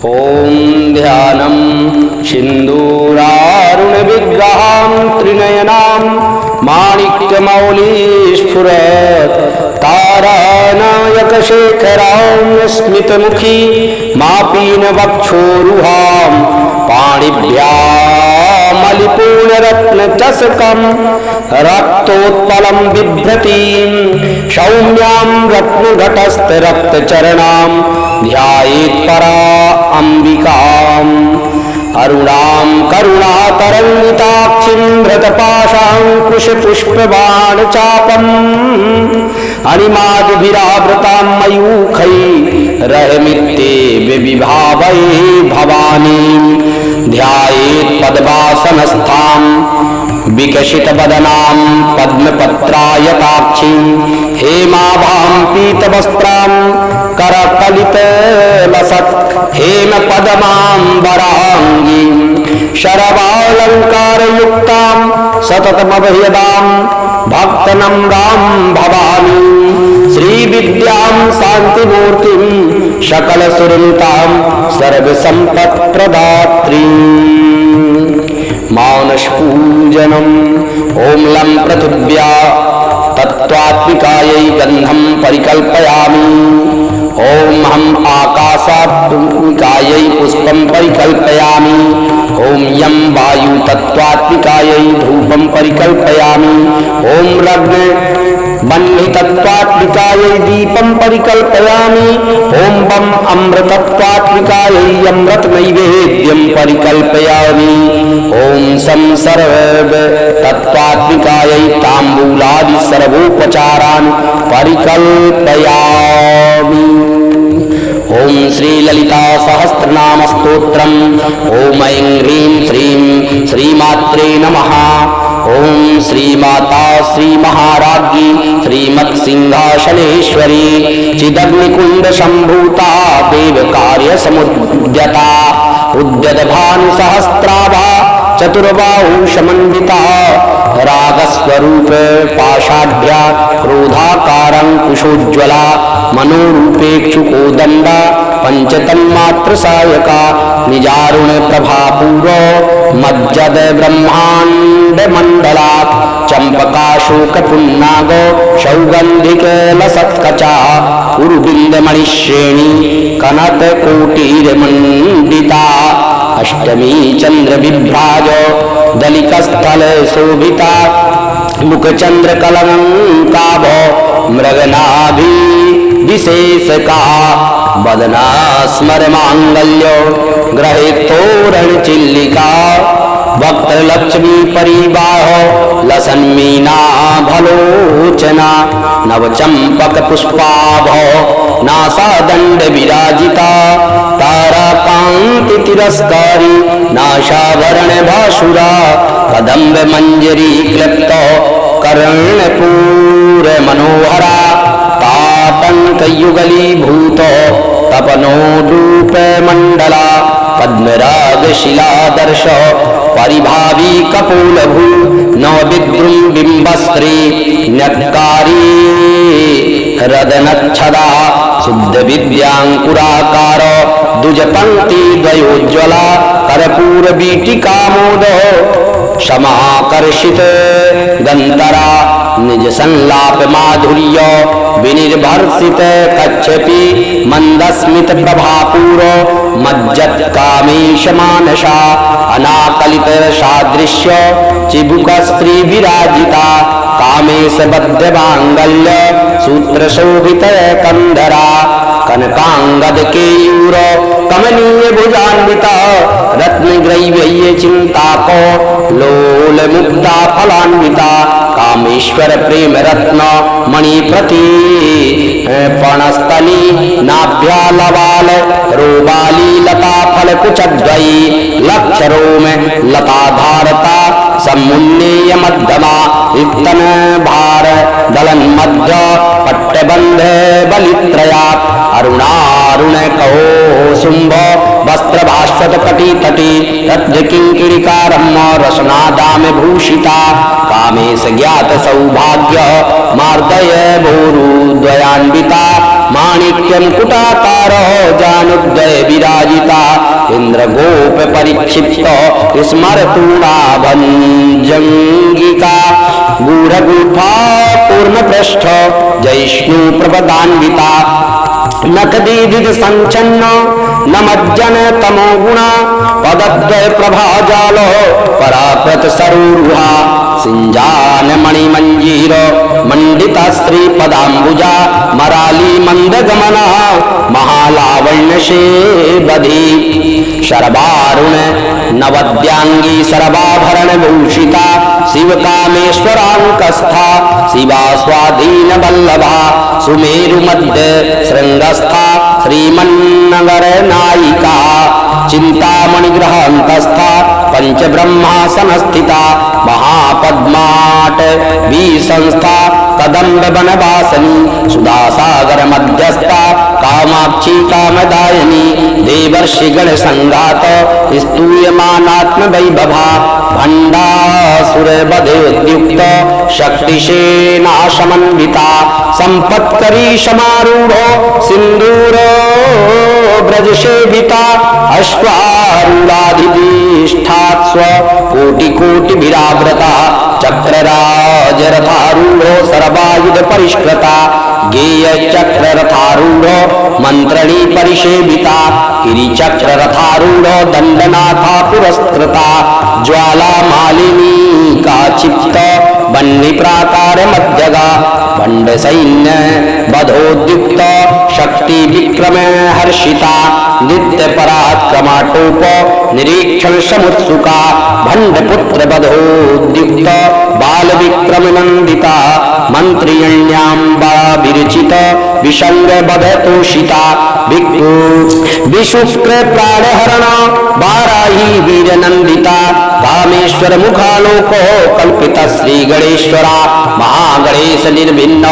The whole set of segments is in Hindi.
ॐ ध्यानं सिन्दूरारुणविग्रहां त्रिनयनां माणिक्यमौलिस्फुरत् तारानायकशेखरां स्मितमुखी मापीनवक्षोरुहां पाणिभ्यामलिपूर्णरत्नचषकं रक्तोत्पलं बिभ्रतीं सौम्यां रत्नघटस्थरक्तचरणां ध्यायेत् परा अम्बिकाम् अरुणां करुणातरङ्गिताक्षिं धृतपाशाङ्कुशपुष्पबाणचापम् अणिमादिभिरावृतां मयूखैरहमित्ते विभावये भवानीं ध्यायेत् पद्मासनस्थां विकसितवदनां पद्मपत्रायताक्षीं हेमाभां पीतवस्त्रां करकलितलसत् हेमपदमाम्बराङ्गीं शरवालङ्कारयुक्तां सततमभयदां भक्तनम्रां भवानीं श्रीविद्यां शान्तिमूर्तिं सकलसुरनुतां सर्वसम्पत्प्रदात्रीं मानसपूजनम् ॐ लं पृथिव्या तत्त्वात्मिकायै गन्धं परिकल्पयामि ॐ हम आकाशात्मिकायै पुष्पं परिकल्पयामि ॐ यं वायु तत्त्वात्मिकायै धूपं परिकल्पयामि ॐ लग्न बन्हि तत्त्वात्मिकायै दीपं परिकल्पयामि ॐ वं अमृतत्वात्मिकायै अमृतनैवेद्यं परिकल्पयामि ॐ सं सर्व तत्त्वात्मिकायै ताम्बूलादि सर्वोपचारान् परिकल्पयामि ॐ श्रीललिता सहस्रनाम स्तोत्रम् ॐ ऐं ह्रीं श्रीं श्रीमात्रे नमः ॐ श्रीमाता श्रीमहाराज्ञी श्रीमत्सिंहासनेश्वरी चिदग्निकुण्डसम्भूता देवकार्यसमुद्यता उद्यतभानुसहस्राभा चतुर्बाहु समन्विता रागस्वरूप पाषाढ्या क्रोधाकारङ्कुशोज्ज्वला मनोरूपेक्षुकोदण्डा पंचतन्मात्रसायका निजारुण प्रभापूरो मज्जद ब्रह्मांड मंडला चंपकाशोकपुन्नागो सौगंधिक लसत्कचा उर्बिंदमणिश्रेणी कनककोटिर्मण्डिता अष्टमी चंद्र विभ्राज दलिकस्थल शोभिता मुखचंद्र कलंकाभ मृगनाभि विशेषका बदना स्मर मांगल्यो ग्रहे तोरण चिल्लिका भक्त लक्ष्मी परिवाह लसन मीना भलोचना नव चंपक पुष्पाभ नासा दंड विराजिता तारा कांति तिरस्कारी नाशाभरण भासुरा कदम्ब मंजरी क्लिप्त कर्णपूर मनोहरा ताटंक युगली भूत तपनो रूप मंडला पद्मराग शिलादर्श परिभावी कपोलभू नवविद्रुम बिंबस्त्री न्यक्कारी हृदनच्छदा शुद्ध विद्यांकुराकार द्विजपंक्ति द्वयोज्ज्वला कर्पूर बीटिकामोद समाकर्षित गंतरा निज संलाप माधुर्य विनिर्भर्षित कच्छपि मंदस्मित प्रभापूर मज्जत कामेश मानसा अनाकलित सादृश्य चिबुक स्त्री विराजिता कामेश बद्ध मांगल्य सूत्र शोभित कंधरा कनकांगद केयूर कमनीय भुजान्विता रत्नग्रैव्य चिंताको लोल मुक्ता फलान्विता कामेश्वर प्रेम रत्न मणिप्रति पणस्तनी नाभ्यालवाल रोबाली लता फल कुचद्वयी लक्षरो में लता धारता समुन्नेय मध्यमा इतन भार दलन मध्य पट्टबंध बलित्रया अरुणारुण कहो शुंभ वस्त्र भास्वत कटी तटी रत्न किंकिरिकारम्य रसनादाम भूषिता कामेश ज्ञात सौभाग्य मार्दय भूरुद्वयान्विता माणिक्यमुकुटाकार जानुद्वय विराजिता इंद्रगोप परिक्षिप्त स्मरतूणाभंजंगिका गूढ़गुफा पूर्णपृष्ठ जयिष्णु प्रपदान्विता नखदीधित संचन्न नमज्जन तमो गुणा पदद्वय प्रभाजाल पराकृत सरूरुहा सिंजान मणिमंजीर मंडिता श्री पदाम्बुजा मराली मंदगमना महालावण्य शेबधी शरबारुण नवद्यांगी शरबाभरण भूषिता शिवकामेश्वरांकस्था शिवा स्वाधीन वल्लभा सुमेरु मध्य श्रृंगस्था श्रीमन्नगर नायिका चिंतामणिग्रहांतस्था पंचब्रह्मासनस्थिता महापद्माट विसंस्था कदम्ब बनवासनी सुधासागर मध्यस्था कामाक्षी कामदायनी देवर्षिगण संघात स्तूयमानात्म वैभवा भंडासुर बधोद्युक्त शक्तिशेनाशमन्विता संपत्करी समारूढ़ो सिंदूर ब्रजसेविता अश्वारूढ़ाधिष्ठात्स्व कोटि कोटि विराव्रता चक्रराज रथारूढ़ो सर्वायुध परिष्कृता गेय चक्र रथारूढ़ो मंत्रणी परिसेविता गिरिचक्र रथारूढ़ो दंडनाथा पुरस्कृता ज्वाला मालिनी का चित्त बन्नी प्राकार मध्यगा भंड सैन्य बधोद्युक्त शक्ति विक्रम हर्षिता नित्य पराक्रमाटोप निरीक्षण समुत्सुका भंड पुत्र बधोद्युक्त बाल विक्रम नंदिता मंत्रियण्याम्बा विरचित विषंग बधतोषिता विशुक्र प्राणहरण बाराही वीर नंदिता कामेश्वर मुखालोक कल्पित श्री गणेश्वरा महागणेश निर्भिन्न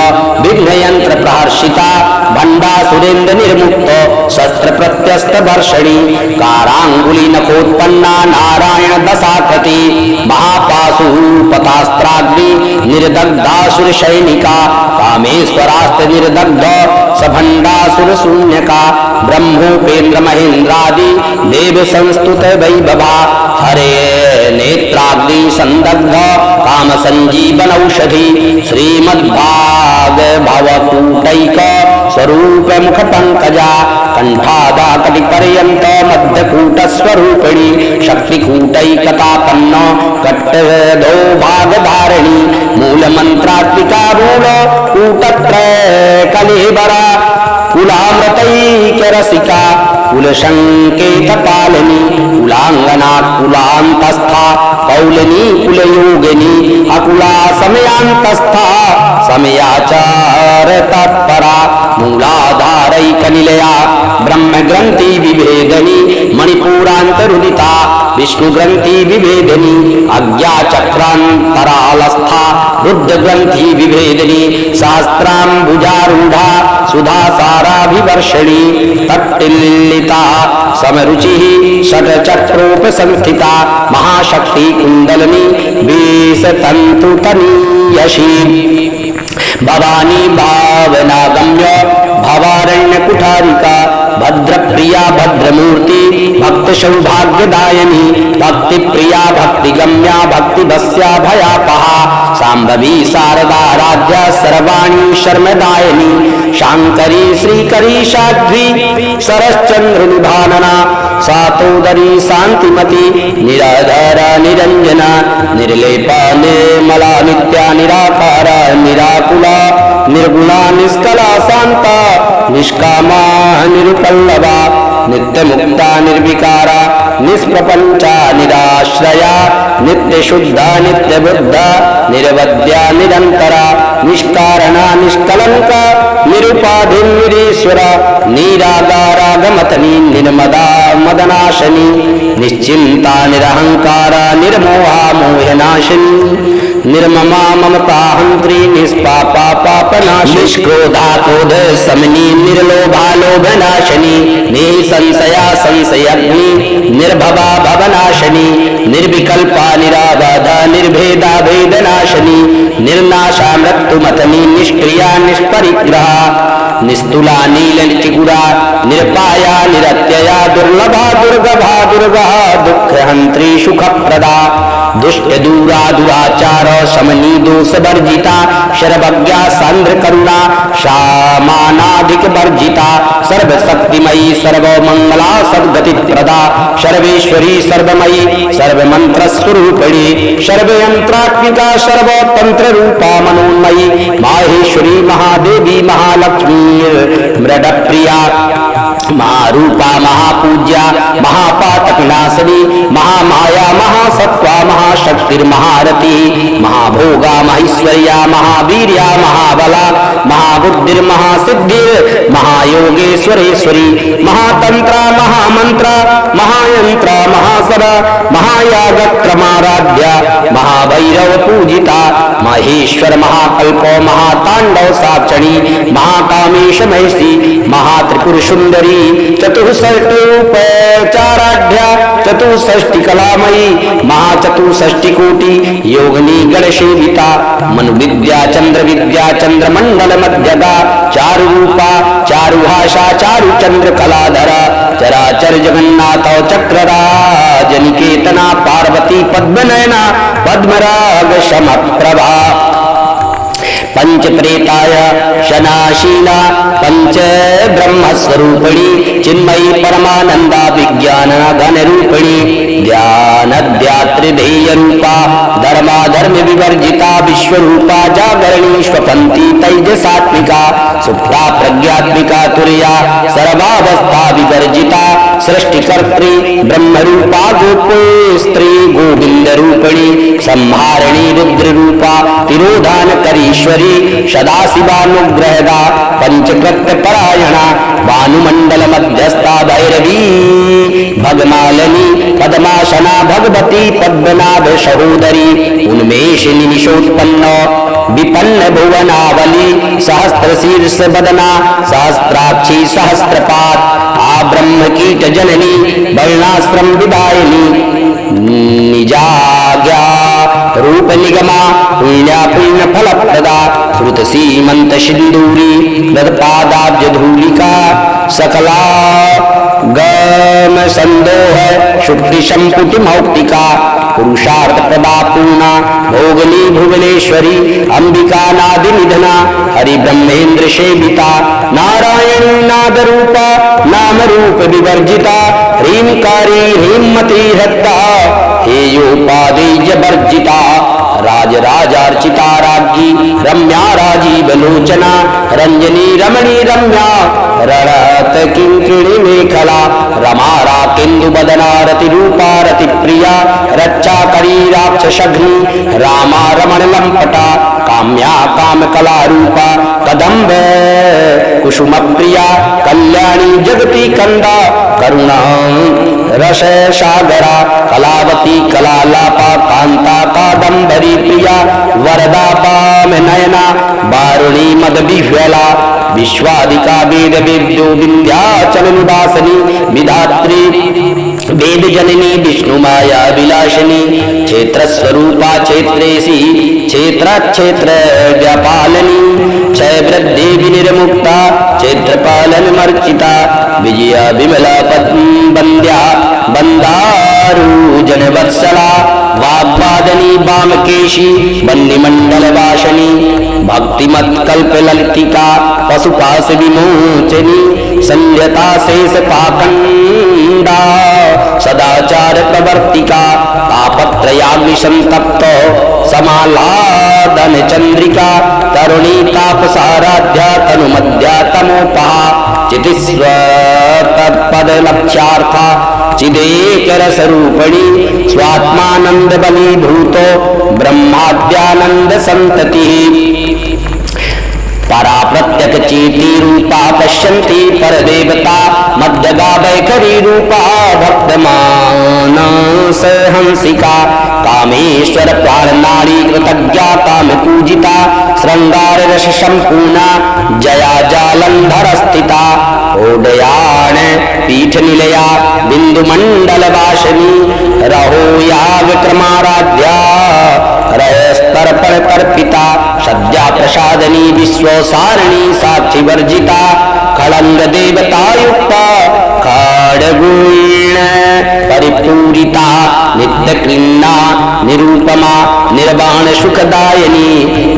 विघ्न यंत्र प्रहर्षिता भंडा सुरेंद्र निर्मुक्त शस्त्र प्रत्यस्त वर्षणी कारांगुली नखोत्पन्ना नारायण दशाकृति महापाशुपतास्त्राग्नि निर्दग्धासुर सैनिका कामेश्वरास्त्र निर्दग्ध सभंडासुर शून्यका ब्रह्मोपेन्द्र महेन्द्रादि देव संस्तुत वैभवा हरे नेत्राग्नि संदग्ध काम संजीवन औषधि श्रीमद्भाग भवकूटैक स्वरूप मुख पंकजा कंठादा कटि पर्यंत मध्यकूट स्वरूपिणी शक्तिकूटैकतापन्न कट्टदो भागधारिणी मूल मंत्रात्मिका रूढ़ कूटत्रय कलेबरा कुलामृतैक रसिका कुल संकेत पालिनी कुलांगना कुलांतस्था कौलिनी कुलयोगिनी अकुला समयांतस्था समयाचार तत्परा मूलाधारैक निलया ब्रह्म ग्रंथि विभेदनी मणिपुरांतरुदिता विष्णु ग्रंथि विभेदनी अज्ञा चक्रांतरालस्था रुद्र ग्रंथि विभेदनी शास्त्रांबुजारूढ़ा सुधा साराभिवर्षणी तट्टिल्लिता समरुचि षट चक्रोप संस्थिता महाशक्ति कुंडलनी बीस तंतु तनीयशी भवानी भावनागम्य भवारण्य कुठारिका भद्रप्रिया भद्रमूर्ति भक्त सौभाग्यदायिनी भक्ति प्रिया भक्ति गम्या भक्ति भस्या भयापहा सांभवी शारदा राज्य सर्वाणी शर्मदायिनी शांकरी श्रीकरी साध्वी सरश्चंद्र निभानना सातोदरी शांतिमती निराधार निरंजन निर्लेपा निर्मला नित्या निराकार निराकुला निर्गुणा निष्कला शांता निष्कामा निरुपल्लवा नित्य मुक्ता निर्विकारा निष्प्रपंचा निराश्रया नित्य शुद्धा नित्य बुद्धा निरवद्या निरंतरा निष्कारणा निष्कलंका निरुपाधि निरीश्वरा निरागारागमतनी निर्मदा मदनाशनी निश्चिंता निरहंकारा निर्मोहा मोहनाशिनी निर्ममा ममता हंत्री निष्पापा पापनाशिनी निष्क्रोधाकोध समनी निर्लोभा लोभनाशनी निसंशया संशयग्नि निर्भवा भवनाशनी निर्विकल्पा निराबाधा निर्भेदा भेदनाशनी निर्नाशा मृत्युमथनी निष्क्रिया निष्परिग्रहा निस्तुला नीलचिगुरा निरपाया निरत्यया दुर्लभा दुर्गभा दुर्गा दुःखहंत्री सुखप्रदा दुष्ट दूरा दुराचार शमनी दोष वर्जिता शर्वज्ञा सांद्र करुणा शामानाधिक वर्जिता सर्वशक्तिमयी सर्वमंगला सद्गति प्रदा सर्वेश्वरी सर्वमयी सर्वमंत्र स्वरूपिणी सर्वयंत्रात्मिका सर्वतंत्र रूपा मनोन्मयी माहेश्वरी महादेवी महालक्ष्मी मृडप्रिया महारूपा महापूज्या महापातकनाशिनी महामाया महासत्वा महाशक्तिर्महारती महाभोगा महेश्वर्या महावीर्या महाबला महाबुद्धिर्महासिद्धिर् महायोगेश्वरेश्वरी महातंत्रा महामंत्रा महायंत्रा महासरा महायागक्रमाराध्या महाभैरव पूजिता महेश्वर महाकल्पो महातांडव साक्षणी महाकामेश महिषी महात्रिपुर सुंदरी चतुष्षष्टोपचाराढ्या चतुष्षष्टि कलामयी महाचतुष्षष्टि कोटि योगिनी गणसेविता मनु विद्या चंद्र मंडल मध्यगा चारु रूपा चारु भाषा चारु चंद्र कलाधरा चराचर जगन्नाथ चक्रराज निकेतना पार्वती पद्मनयना पद्मराग समप्रभा पंच प्रेताय शनाशीला पंच ब्रह्मस्वरूपिणी चिन्मयी परमानंदा विज्ञान घन रूपिणी ध्यानध्यात्रिधेय रूपा धर्माधर्म विवर्जिता विश्वरूपा जागरणी स्वपंथी तैजसात्मिका सुप्ता प्रज्ञात्मिका तुर्या सर्वावस्था विवर्जिता सृष्टिकर्त्री ब्रह्मरूपा गोपो स्त्री गोविंद रूपिणी संहारिणी रुद्र रूपा तिरोधान करीश्वरी सदाशिवानुग्रहदा पंचकृत्य परायणा भानुमंडल मध्यस्था भैरवी भगमालिनी पद्मासना भगवती पद्मनाभ सहोदरी उन्मेषिनी निशोत्पन्न विपन्न भुवनावली सहस्त्र शीर्ष बदना सहस्त्राक्षी सहस्त्रपात आ ब्रह्म कीट जननी वर्णाश्रम विदायिनी निजाज्ञा रूप निगमा पुण्या पुण्य फलप्रदा श्रुत सीमंत सिंदूरी पादाब्ज धूलिका सकला गम संदोह शुक्ति संपुटि मौक्तिका पुरुषार्थ प्रदा पूर्णा भोगली भुवनेश्वरी अंबिका नादि निधना हरि ब्रह्मेंद्र सेविता नारायणी नाद रूपा नाम रूप विवर्जिता ह्रींकारी ह्रीमती हत्ता हेयोपादेय वर्जिता राजराजार्चिता राज्ञी रम्या राजीव लोचना रंजनी रमणी रम्या रणत किंकिणी मेखला रमा राकेन्दु बदना रति रूपा रति प्रिया रक्षा करी राक्षसघ्नी रामा रमण लंपटा काम्या काम कला रूपा कदम्ब कुसुम प्रिया कल्याणी जगती कंदा करुणा रस सागरा कलावती कलालापा कांता कादम्बरी प्रिया वरदा पाम नयना वारुणी मद विह्वला विश्वादिका वेद वेद्यो विंध्याचल निवासनी विधात्री वेद जननी विष्णु माया विलासिनी क्षेत्र स्वरूपा क्षेत्रेशी क्षेत्र क्षेत्र व्यापालनी क्षय वृद्धि निर्मुक्ता क्षेत्रपालन मर्चिता विजया विमला बंद्या बंदारू जनवत्सला वाग्वादनी वामकेशी वन्यमंडल वासनी भक्तिमत कल्प ललितिका पशुपाश विमोचनी संयता शेष पाखंडा सदाचार प्रवर्तिका तापत्रयाग्नि संतप्त समालादन चंद्रिका तरुणी तापसाराध्या तनुमध्या तमोपहा चितिस्व तत्पद लक्ष्यार्था चिदेकर स्वरूपिणी स्वात्मानंद बलीभूतो ब्रह्माद्यानंद संतति परा प्रत्यक चेती रूपा पश्यन्ति परदेवता मध्यगा वैखरी रूपा भक्तमाना हंस हंसिका कामेश्वर प्राण नाड़ी कृतज्ञाता में पूजिता श्रृंगार रस संपूर्णा जया जालंधर स्थिता ओडयान पीठ निलया बिंदु मंडल वासनी रहो या विक्रमाराध्या रयस्तर पर तर्पिता सद्या प्रसादनी विश्वसारिणी साक्षी वर्जिता खड़ंग देवतायुक्ता खड़गुण परिपूरिता नित्य क्लीना निरूपमा निर्वाण सुखदायिनी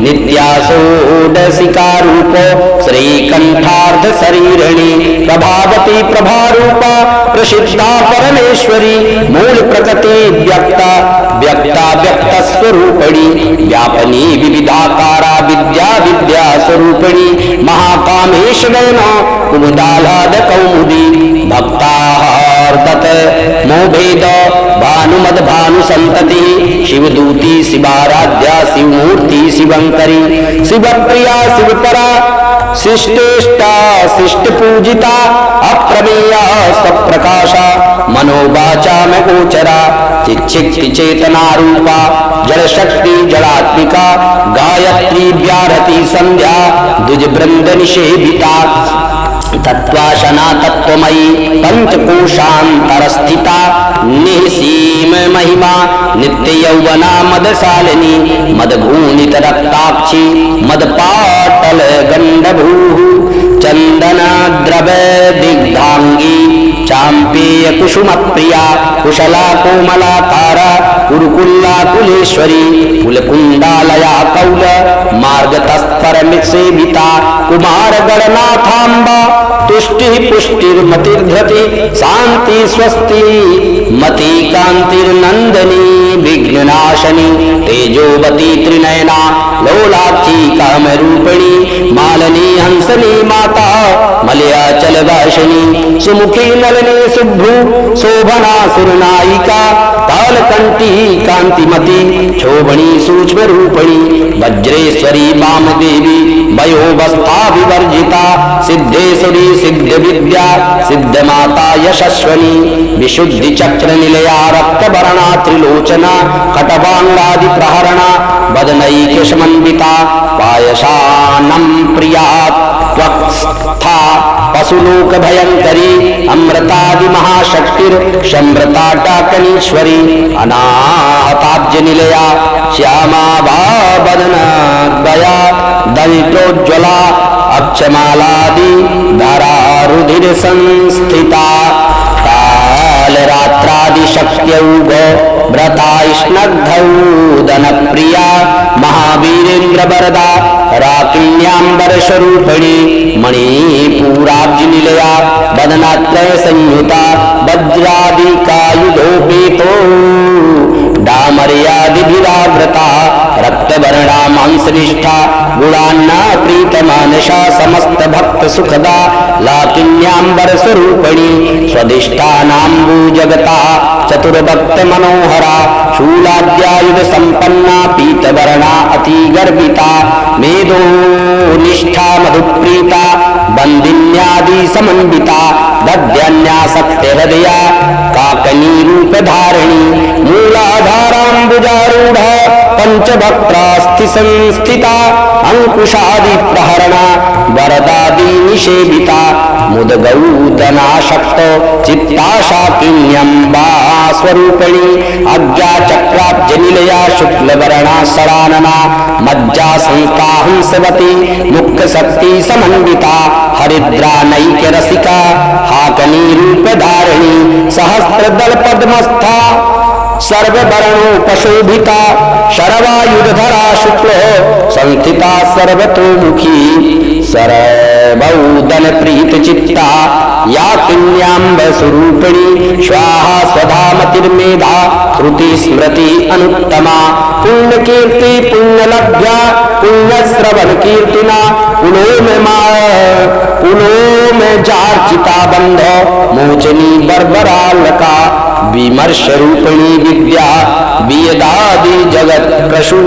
नित्या षोडशिका रूपो श्रीकंठार्ध शरीरिणी प्रभावती प्रभारूपा प्रसिद्धा परमेश्वरी मूल प्रकृति व्यक्ता व्यक्ता व्यक्त स्वरूपिणी व्यापनी विविधाकारा विद्या विद्या स्वरूपिणी महाकामेश्वरेण कुमुदालाद कौमुदी भक्ताहार्दत मोभेद भानुमद भानु संतति शिवदूती शिवाराध्या शिवमूर्ति शिवंकरी शिवप्रिया शिवपरा शिष्टेष्टा शिष्ट पूजिता अप्रमेया स्वप्रकाशा मनोवाचा में गोचरा चिच्छिक्ति चेतना रूपा जड़ शक्ति जड़ात्मिका गायत्री व्याहृति संध्या द्विज वृंद निषेविता तत्वाशना तत्वमयी पंचकोशांतर स्थिता निःसीम महिमा नित्य यौवना मदशालिनी मदघूनित रक्ताक्षी मदपाटल गंडभू चंदना द्रव्य दिग्धांगी चांपेय कुसुम प्रिया कुशला कोमलाकारा कुरुकुल्ला कुलेश्वरी कुलकुंडालया कौल मार्गतस्तर सेविता कुमार गणनाथांबा तुष्टि पुष्टिर्मतिर्धृति शांति स्वस्ति मति कांतिर्नंदनी विघ्ननाशनी तेजोवती त्रिनयना लोलाक्षी कामरूपिणी मालिनी हंसनी माता मलयाचल वासिनी सुमुखी नलिनी शुभ्रू शोभना सुरनायिका कालकंठी कांतिमती शोभनी सूक्ष्म रूपिणी वज्रेश्वरी वामदेवी वयोवस्था विवर्जिता सिद्धेश्वरी सिद्ध विद्या सिद्ध माता यशस्वनी विशुद्धि चक्र निलया रक्त वर्णा त्रिलोचना कटवांगादि प्रहरणा बदनैक समन्विता पायसानं प्रिया त्वक्स्था पशुलोक भयंकरी अमृतादि महाशक्तिर सम्रता डाकनीश्वरी अनाहताब्ज निलया श्यामा बदना दया दलितोज्ज्वला अक्षमालादि धरा रुधिर संस्थिता काल रात्रादि शक्त्यौघ व्रता स्नग्धौदन प्रिया महावीरेन्द्र वरदा राकिन्यांबर स्वरूपिणी मणिपूराब्ज निलया बदनात्रय संयुता वज्रादि कायुधोपेतो डामर्यादिभिरावृता रक्तवर्णा मांसनिष्ठा गुणान्ना प्रीतमानसा समस्त भक्त सुखदा लाकिन्यांबर स्वरूपिणी स्वदिष्टानाम्बु जगता चतुर्भक्त मनोहरा शूलाद्यायुध संपन्ना पीतवर्णा अति गर्भिता मेधो निष्ठा मधुप्रीता बंदिन्यादि समन्विता दध्यन्यासक्त हृदया काकनी रूप धारिणी मूलाधाराम्बुजारूढ़ा पंचभक्त्रास्थि संस्थिता अंकुशादि प्रहरणा वरदादि निषेविता मुदगौदनाशक्त चित्ताशाकिन्यम्बा स्वरूपिणी अज्ञा चक्राब्ज निलया शुक्लवर्णा षडानना मज्जा संस्था हंसवती मुख्य शक्ति समन्विता हरिद्रा नैक रसिका हाकनी रूप धारिणी सहस्त्र दल पद्मस्था सर्ववर्णोपशोभिता शरवायुधरा शुक्ल संस्थिता सर्वतोमुखी सर्वौदन प्रीत चित्ता या किन्यांब स्वरूपिणी स्वाहा स्वधा मतिर्मेधा श्रुति स्मृति अनुत्तमा पुण्य कीर्ति पुण्य लभ्या पुण्य श्रवण कीर्तिना पुनो में जार्चिता बंध मोचनी बर्बरालका विमर्श रूपिणी विद्या वियदादि जगत प्रशु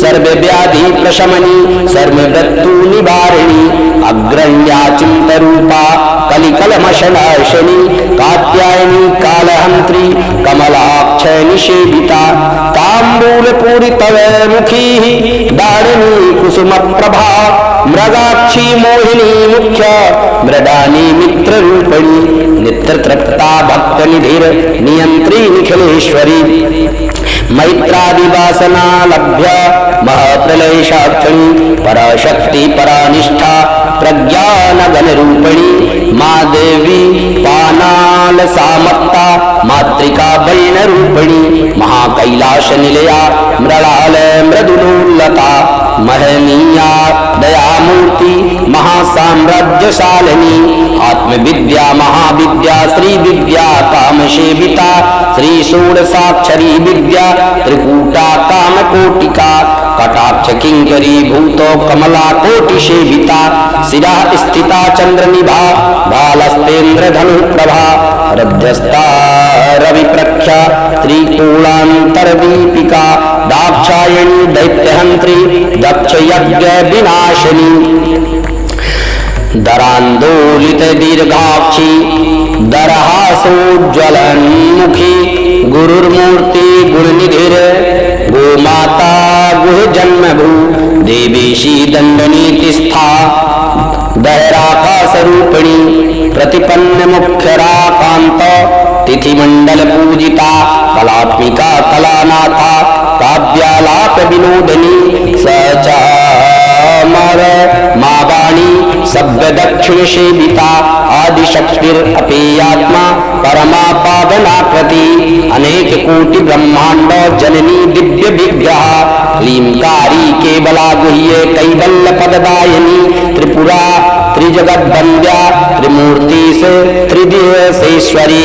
सर्व व्याधि प्रशमनी सर्व मृत्यु निवारिणी अग्रण्या चिंत रूपा कलिकलमशनाशिनी कात्यायनी कालहंत्री कमलाक्ष सेविता तांबूल पूरितव मुखी दारिणी कुसुम प्रभा मृगाक्षी मोहिनी मुख्य मृडानी मित्र रूपणी नित्र तृप्ता भक्त निधिर नियंत्री निखिलेश्वरी मैत्रादिवासना लभ्य महाप्रलय साक्षिणी पराशक्ति परानिष्ठा प्रज्ञान गण रूपिणी माँ देवी पानाल सामत्ता मातृका वर्ण रूपिणी महाकैलाश निलया मृणाल मृदुलोलता महनीया दयामूर्ति महासाम्राज्यशालिनी आत्मविद्या महाविद्या श्री विद्या काम सेविता श्री षोडशाक्षरी विद्या त्रिकूटा काम कोटिका कटाक्ष किंकरी भूतो कमला कोटि सेविता शिरा स्थिता चंद्रनिभा बालस्तेन्द्र धनु प्रभा हृदयस्था रवि प्रख्या त्रिकोणांतर दीपिका दाक्षायणी दैत्यहंत्री दक्ष यज्ञ विनाशिनी दरांदोलित दीर्घाक्षी दरहासोज्ज्वलन्मुखी गुरुर्मूर्ति गुरुनिधिर गोमाता गुह जन्मभू देवीशी दंडनीतिस्था दहराकाशरूपिणी प्रतिपन्न मुख्यराकांत तिथिमंडल पूजिता कलात्मिका कलानाथा काव्यालाप विनोदनी सचामर मावाणी सभ्य दक्षिण सेविता आदिशक्तिर अपेयात्मा परमा पावनाकृति अनेक कोटि ब्रह्मांड जननी दिव्य विग्रह क्लींकारी केवला गुह्य कैवल्य पददायिनी त्रिपुरा त्रिजगत वंद्या त्रिमूर्ति त्रिदिवसेश्वरी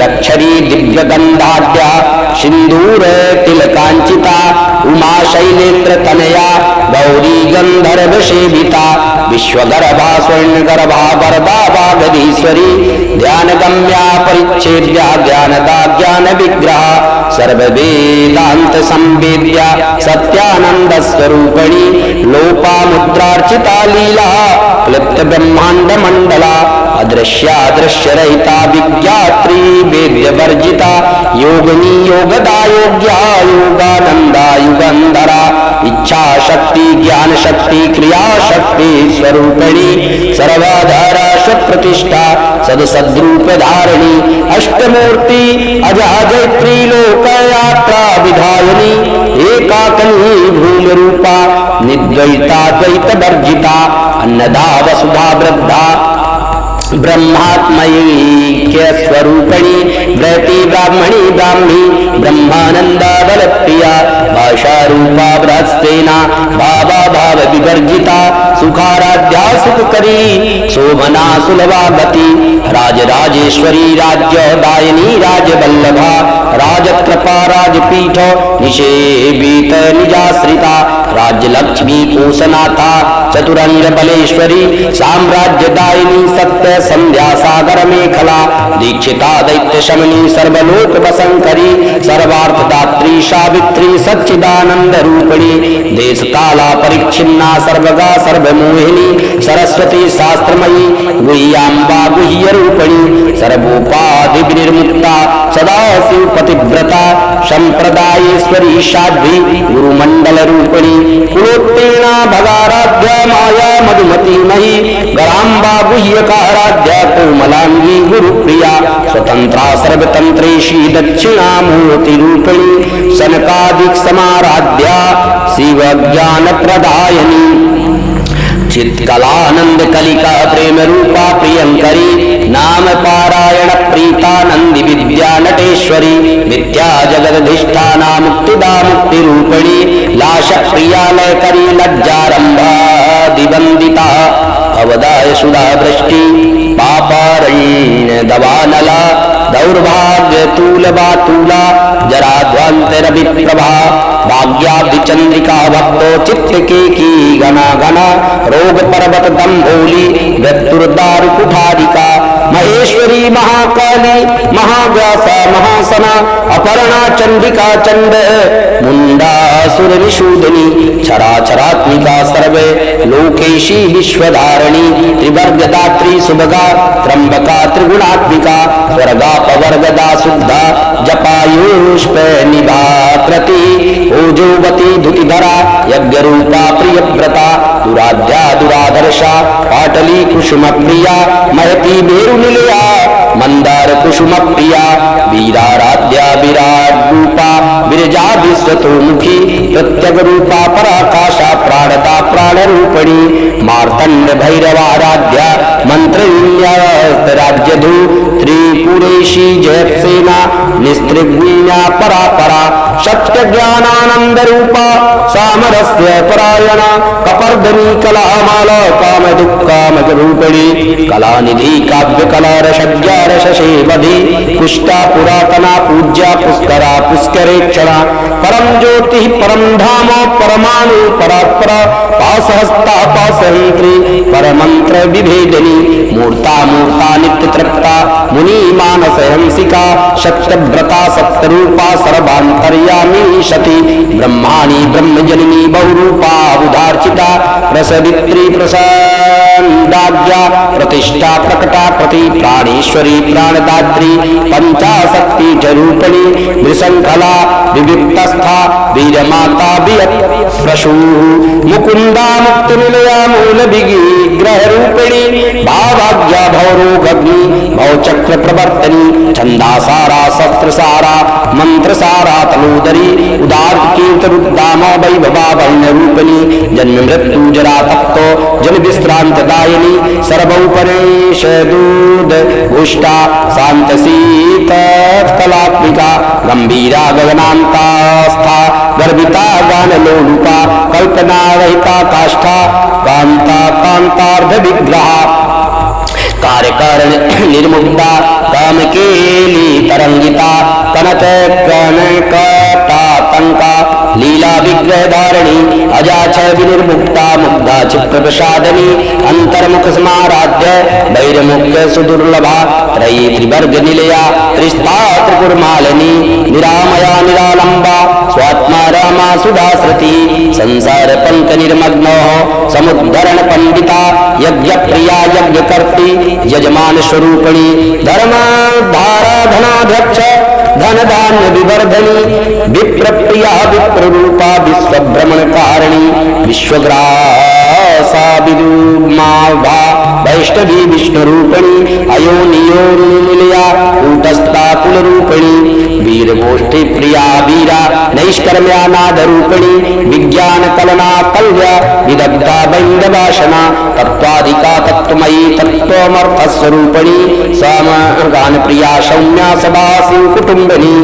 रक्षरी दिव्य गंधाढ्या सिंदूर तिलकांचिता उमा शैलेन्द्र तनया गौरी गंधर्व सेविता विश्वगर्भा स्वर्णगर्भा वरदा वागधीश्वरी ध्यान गम्या परिच्छेद्या ज्ञानदा ज्ञान विग्रह सर्ववेदांत संवेद्या सत्यानंद स्वरूपिणी लोपा मुद्रार्चिता लीला क्लिप्त ब्रह्मांड मंडला अदृश्यादृश्य रहिता विज्ञात्री वेद्य वर्जिता योगिनी योगदा योग्या योगानंदा युगंधरा इच्छा शक्ति ज्ञान शक्ति क्रिया शक्ति स्वरूपिणी सर्वाधारा प्रतिष्ठा सदसद्रूप धारिणी अष्टमूर्ति अजय लोक यात्रा विधायिनी एकाकनी भूमि रूपा निद्वैता द्वैत वर्जिता अन्नदा वसुधा वृद्धा ब्रह्मात्मैक्य स्वरूपिणी व्रती ब्राह्मणी ब्राह्मी ब्रह्मानंदा बलप्रिया भाषा रूपा बृहस्सेना भावा भाव विवर्जिता सुखाराध्या सुखकरी शोभना सुलभा गति राजराजेश्वरी राज्य दायिनी राजवल्लभा राजकृपा राजपीठ निषेवित निजाश्रिता राज्यलक्ष्मी कोशनाथा चतुरंग बलेश्वरी साम्राज्यदायिनी सत्य संध्या सागर मेखला दीक्षिता दैत्य शमनी सर्वलोक वसंकरी सर्वार्थदात्री सावित्री सच्चिदानंद रूपिणी देश काला परिच्छिन्ना सर्वगा सर्वमोहिनी सरस्वती शास्त्रमयी गुह्यांबा गुह्य रूपिणी सर्वोपाधि निर्मुक्ता सदाशिव पतिव्रता संप्रदायेश्वरी साध्वी गुरुमंडल रूपिणी कुलोत्तीर्णा भगाराध्या माया मधुमती मही गराम्बा गुह्यकाराध्या कोमलांगी गुरुप्रिया स्वतंत्रा सर्वतंत्रेशी दक्षिणामूर्ति रूपिणी सनकादिक समाराध्या शिव ज्ञान प्रदायिनी चित्कलानंद कलिका प्रेम रूपा प्रियंकरी नाम पारायण प्रीतानंदी विद्या नटेश्वरी विद्या जगदधिष्ठाना मुक्तिदा मुक्ति रूपिणी लाश प्रियालय करी लज्जारंभा दिवंदिता अवदाय सुधा वृष्टि पापारण्य दवानला दौर्भाग्य तूल बातूला जराध्वांतर विप्रभा भाग्याब्धि चंद्रिका भक्तो चित्त की गणा गणा रोग पर्वत दम्भोली मृत्युर्दारु कुठारिका महेश्वरी महाकाली महाव्यासा महासना अपर्णा चंडिका चंड मुंडा सुर निषूदनी चराचरात्मिका सर्वे लोकेशी विश्वधारणी त्रिवर्गदात्री सुभगा त्र्यंबका त्रिगुणात्मिका स्वर्गा पापवर्गदा शुद्धा जपायुष्प निभाकृति ओजोवती धुतिधरा यज्ञरूपा प्रियव्रता दुराध्या दुराधर्षा पाटली कुसुम प्रिया महती मेरुनिलया मंदार कुसुम प्रिया वीराराध्या विराट रूपा विरजा विश्वतोमुखी प्रत्यग रूपा पराकाशा प्राणता प्राण रूपणी मार्तंड भैरवाराध्या मंत्रराज्यधु त्रिपुरेशी जयसेना निस्त्रिगुण्या परापरा सत्य ज्ञानानंद रूपा सामरस्य परायणा कपर्दनी कलामाला काम दुःखाम रूपिणी कलानिधि काव्य कला रसज्ञा रससेवधि पुष्टा पुरातना पूज्या पुष्करा पुष्करेक्षणा परम ज्योति परम धाम परमाणु परात्परा पासहस्ता पासहंत्री परमंत्र विभेदनी मूर्ता मूर्ता नित्य तृप्ता मुनि मानस हंसिका सत्यव्रता सत्यरूपा सर्वांतर्यामी सती ब्रह्माणी ब्रह्मजननी बहुरूपा उदार्चिता प्रसवित्री प्रसादाज्ञा प्रतिष्ठा प्रकटा प्रति प्राणेश्वरी प्राणदात्री पंचाशक्ति रूपिणी विशृंखला विविक्तस्था वीरमाता प्रसू मुकुंदा मुक्ति निलया मूल विग्रह रूपिणी भावाज्ञा भवरोगग्नि भवचक्र प्रवर्तनी छंदासारा शस्त्रसारा मंत्रसारा तनोदरी उदार कीर्तरुद्दाम वैभवा वर्ण रूपिणी जन्म मृत्यु जरा तप्तो जन विश्रांत दायिनी सर्वोपरेश दूध घुष्टा शांत शीत कलात्मिका गंभीरा गगनांतास्था गर्भिता गान लोलुपा कल्पना रहिता काष्ठा कांता कांतार्ध विग्रहा कार्यकारण निर्मुक्ता कामकेली तरंगिता कनक कनकटातंका लीला विग्रह धारणी अजाक्ष विनिर्मुक्ता मुग्धा चित्त प्रसादनी अंतर्मुख समाराध्य वैरमुख्य सुदुर्लभा त्रयी त्रिवर्ग निलया त्रिस्ता त्रिपुरमालिनी निरामया निरालंबा स्वात्मा रामा सुधाश्रुति संसार पंक निर्मग्नो समुद्धरण पंडिता यज्ञ प्रिया यज्ञ कर्ती यजमान स्वरूपिणी धर्म धारा धनाध्यक्ष धन धान्य विवर्धनी विप्र प्रिया विप्र रूपा विश्व भ्रमण कारिणी विश्वग्रासा विदुर्माभा वैष्णवी विष्णु रूपिणी अयोनियो निलया कूटस्था कुल रूपिणी वीर गोष्ठी प्रिया वीरा नैष्कर्म्या नाद रूपिणी विज्ञान कलना कल्या विदग्धा वैंदवासना तत्वाधिका तत्वमयी तत्वमर्थ स्वरूपिणी समगान प्रिया सौम्या सभासी कुटुंबिनी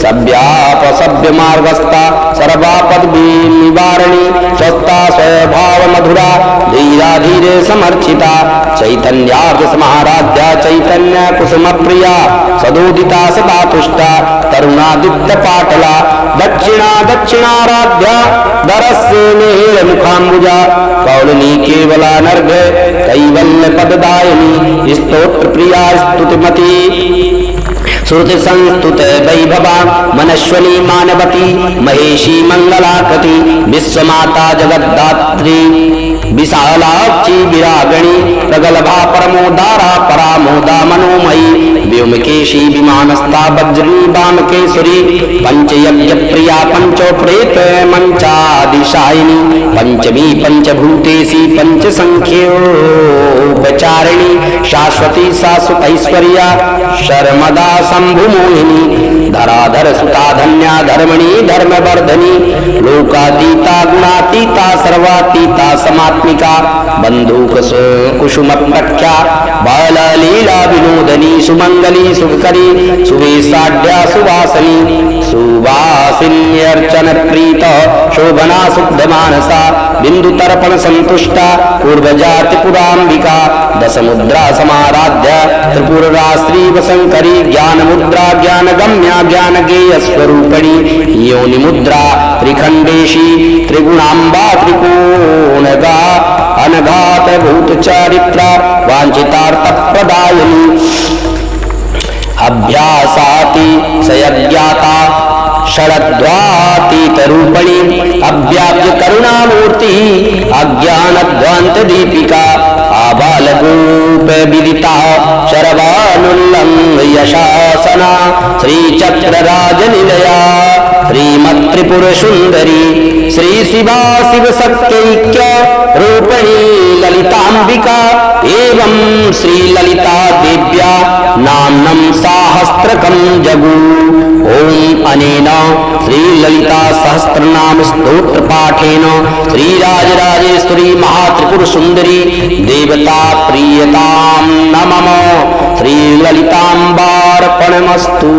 सभ्यापसभ्य मार्गस्था सर्वापद निवारणी स्वस्था स्वभाव मधुरा धीरा धीरे समर्चिता चैतन्यार्थ समाराध्या चैतन्य कुसुम प्रिया सदोदिता सदा तुष्टा तरुणादित्य पाटला दक्षिणा दक्षिणाराध्या दरस्य मेहर मुखाम्बुजा कौलिनी केवला नर्घ कैवल्य पददायिनी स्तोत्र प्रिया स्तुतिमती श्रुति संस्तुत वैभवा मनस्वनी मानवती महेशी मंगलाकृति विश्वमाता जगद्धात्री विशालाक्षी विरागणी प्रगल्भा परमोदारा परामोदा मनोमयी व्योमकेशी विमानस्था वज्री वामकेश्वरी पंचयज्ञ प्रिया पंचोप्रेत मंचादिशायिनी पंचमी पंचभूतेशी पंच संख्योपचारिणी शाश्वती शाश्वतैश्वर्या शर्मदा शंभुमोहिनी धराधर सुता धन्या धर्मणी धर्मवर्धनी लोकातीता गुणातीता सर्वातीता समात्मिका बंधुक कुसुम प्रख्या बाल लीला विनोदनी सुमंगली सुखकरी सुवेशाढ्या सुवासनी सुवासिन्यर्चन प्रीत शोभना शुद्ध मानसा बिंदु तर्पण संतुष्टा पूर्वजाति पुरांबिका दशमुद्रा समाराध्या त्रिपुरा श्री वसंकरी ज्ञान मुद्रा ज्ञान गम्या ज्ञान गेय स्वरूपिणी योनि मुद्रा त्रिखंडेशी त्रिगुणांबा त्रिकोणगा अनघात भूत चारित्रा वांछितार्थ प्रदायिनी अभ्यासाति सयज्ञाता षडद्वातीत रूपणी अव्याप्य करुणामूर्ति अज्ञानध्वांत दीपिका आबालगोप विदिता शरवानुल्लंघ यशासना श्रीचक्रराजनिलया श्रीमत्त्रिपुर सुंदरी श्री शिवा शिव शक्त्यैक्य रूपिणी ललितांबिका एवं श्री ललिता देव्या नाम्नं साहस्रकं जगु। ओम अनेन श्री ललिता सहस्रनाम स्तोत्र पाठेन श्री राजराजेश्वरी महात्रिपुर सुंदरी देवता प्रियतां नमः। श्री ललितांबार्पणमस्तु।